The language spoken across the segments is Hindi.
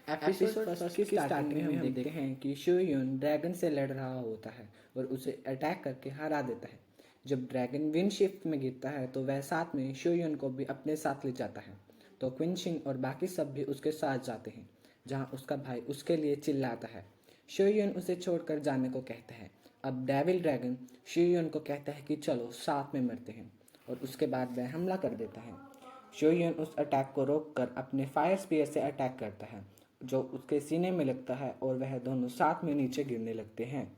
एपिसोड फर्स्ट की स्टार्टिंग में हम देखते हैं कि शो यून ड्रैगन से लड़ रहा होता है और उसे अटैक करके हरा देता है। जब ड्रैगन विंड शिफ्ट में गिरता है तो वह साथ में शो यून को भी अपने साथ ले जाता है। तो क्विन शिन और बाकी सब भी उसके साथ जाते हैं, जहाँ उसका भाई उसके लिए चिल्लाता है। शो यून उसे छोड़कर जाने को कहता है। अब डेविल ड्रैगन शो यून को कहता है कि चलो साथ में मरते हैं, और उसके बाद वह हमला कर देता है। शो यून उस अटैक को रोककर अपने फायर स्पीयर से अटैक करता है, जो उसके सीने में लगता है और वह दोनों साथ में नीचे गिरने लगते हैं।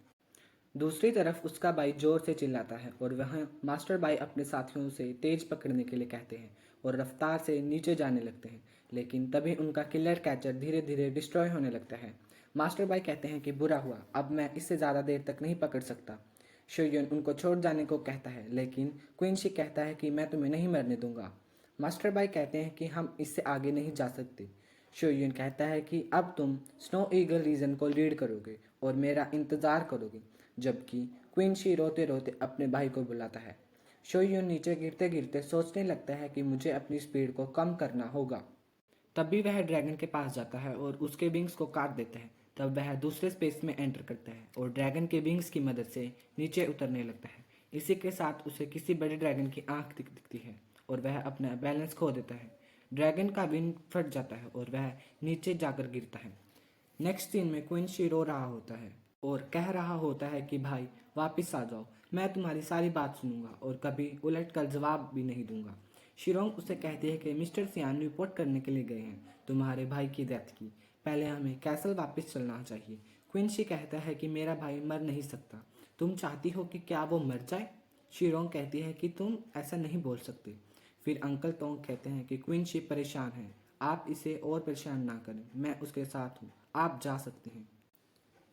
दूसरी तरफ उसका भाई जोर से चिल्लाता है और वह मास्टर भाई अपने साथियों से तेज पकड़ने के लिए कहते हैं और रफ्तार से नीचे जाने लगते हैं। लेकिन तभी उनका किलर कैचर धीरे धीरे डिस्ट्रॉय होने लगता है। मास्टर भाई कहते हैं कि बुरा हुआ, अब मैं इससे ज़्यादा देर तक नहीं पकड़ सकता। शोयुन उनको छोड़ जाने को कहता है, लेकिन क्विंशी कहता है कि मैं तुम्हें नहीं मरने दूंगा। मास्टर भाई कहते हैं कि हम इससे आगे नहीं जा सकते। शोयुन कहता है कि अब तुम स्नो ईगल रीजन को लीड करोगे और मेरा इंतज़ार करोगे, जबकि क्विंशी रोते रोते अपने भाई को बुलाता है। शोयुन नीचे गिरते गिरते सोचने लगता है कि मुझे अपनी स्पीड को कम करना होगा। तभी वह ड्रैगन के पास जाता है और उसके विंग्स को काट देता है। तब वह दूसरे स्पेस में एंटर करता है और ड्रैगन के विंग्स की मदद से नीचे उतरने लगता है। इसी के साथ उसे किसी बड़े ड्रैगन की आंख दिखती है और वह अपना बैलेंस खो देता है। ड्रैगन का विंग फट जाता है और वह नीचे जाकर गिरता है। नेक्स्ट सीन में क्विंसी रो रहा होता है और कह रहा होता है कि भाई वापस आ जाओ, मैं तुम्हारी सारी बात सुनूंगा और कभी उलट कर जवाब भी नहीं दूंगा। शिरोंग उसे कहती है कि मिस्टर सियान रिपोर्ट करने के लिए गए हैं तुम्हारे भाई की डेथ की। पहले हमें कैसल वापस चलना चाहिए। क्विंसी कहता है कि मेरा भाई मर नहीं सकता, तुम चाहती हो कि क्या वो मर जाए? शिरोंग कहती है कि तुम ऐसा नहीं बोल सकते। फिर अंकल टोंग कहते हैं कि क्विंसी परेशान है, आप इसे और परेशान ना करें, मैं उसके साथ हूँ, आप जा सकते हैं।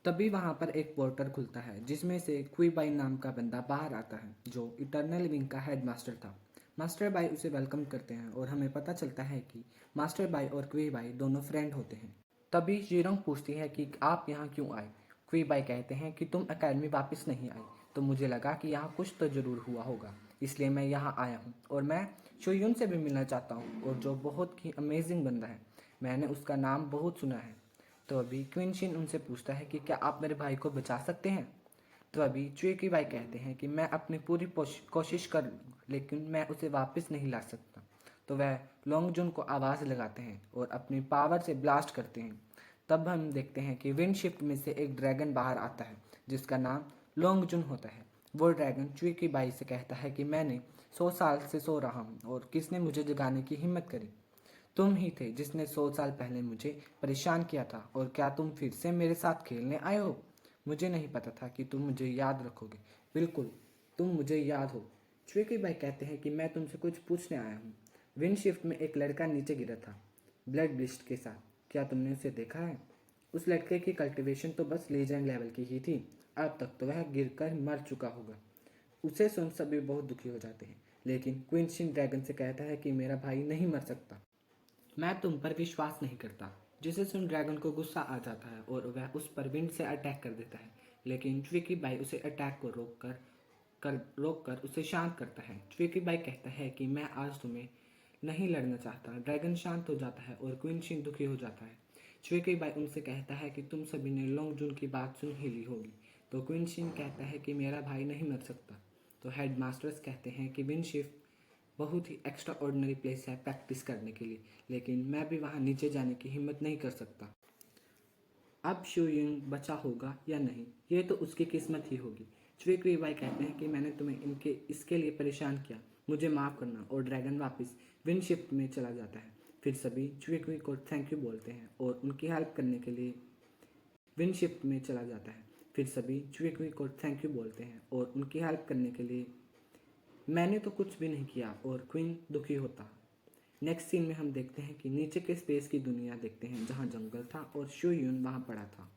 तभी वहां पर एक पोर्टल खुलता है जिसमें से क्वी बाई नाम का बंदा बाहर आता है, जो इटर्नल विंग का हेडमास्टर था। मास्टर बाई उसे वेलकम करते हैं और हमें पता चलता है कि मास्टर बाई और क्वी बाई दोनों फ्रेंड होते हैं। तभी जीरोंग पूछती है कि आप यहाँ क्यों आए। क्वी बाई कहते हैं कि तुम अकेडमी वापस नहीं आई, तो मुझे लगा कि यहाँ कुछ तो जरूर हुआ होगा, इसलिए मैं यहाँ आया हूँ और मैं शोयुन से भी मिलना चाहता हूँ, और जो बहुत ही अमेजिंग बंदा है, मैंने उसका नाम बहुत सुना है। तो अभी क्विंशिन उनसे पूछता है कि क्या आप मेरे भाई को बचा सकते हैं। तो अभी चुए की भाई कहते हैं कि मैं अपनी पूरी कोशिश कर लूँ, लेकिन मैं उसे वापस नहीं ला सकता। तो वह लॉन्गजुन को आवाज़ लगाते हैं और अपनी पावर से ब्लास्ट करते हैं। तब हम देखते हैं कि विंड शिफ्ट में से एक ड्रैगन बाहर आता है जिसका नाम लॉन्गजुन होता है। वो ड्रैगन चुई की बाई से कहता है कि मैंने 100 साल से सो रहा हूँ और किसने मुझे जगाने की हिम्मत करी? तुम ही थे जिसने 100 साल पहले मुझे परेशान किया था, और क्या तुम फिर से मेरे साथ खेलने आए हो? मुझे नहीं पता था कि तुम मुझे याद रखोगे। बिल्कुल, तुम मुझे याद हो। चुकी भाई कहते हैं कि मैं तुमसे कुछ पूछने आया हूँ। विंड शिफ्ट में एक लड़का नीचे गिरा था, ब्लड ब्लिस्ट के साथ, क्या तुमने उसे देखा है? उस लड़के की कल्टीवेशन तो बस लीजेंड लेवल की ही थी, अब तक तो वह गिरकर मर चुका होगा। उसे सुन सभी बहुत दुखी हो जाते हैं, लेकिन क्विंशिन ड्रैगन से कहता है कि मेरा भाई नहीं मर सकता, मैं तुम पर विश्वास नहीं करता। जिसे सुन ड्रैगन को गुस्सा आ जाता है और वह उस पर विंड से अटैक कर देता है, लेकिन ट्विकी बाई उसे अटैक को रोक कर उसे शांत करता है। ट्विकी बाई कहता है कि मैं आज तुम्हें नहीं लड़ना चाहता। ड्रैगन शांत हो जाता है और क्विंशिन दुखी हो जाता है। ट्विकी बाई उनसे कहता है कि तुम सभी ने लॉन्ग जून की बात सुन ही ली होगी। तो क्विंशिन कहता है कि मेरा भाई नहीं मर सकता। तो हेड मास्टर्स कहते हैं कि विंड शिफ्ट बहुत ही एक्स्ट्रा ऑर्डिनरी प्लेस है प्रैक्टिस करने के लिए, लेकिन मैं भी वहाँ नीचे जाने की हिम्मत नहीं कर सकता। अब शोयुंग बचा होगा या नहीं, ये तो उसकी किस्मत ही होगी। चुई बाई कहते हैं कि मैंने तुम्हें इसके लिए परेशान किया, मुझे माफ़ करना, और ड्रैगन वापस विंड शिफ्ट में चला जाता है। फिर सभी चुई को थैंक यू बोलते हैं और उनकी हेल्प करने के लिए विंड शिफ्ट में चला जाता है। फिर सभी चुई को थैंक यू बोलते हैं और उनकी हेल्प करने के लिए मैंने तो कुछ भी नहीं किया, और क्वीन दुखी होता। नेक्स्ट सीन में हम देखते हैं कि नीचे के स्पेस की दुनिया देखते हैं, जहाँ जंगल था और शो यून वहाँ पड़ा था।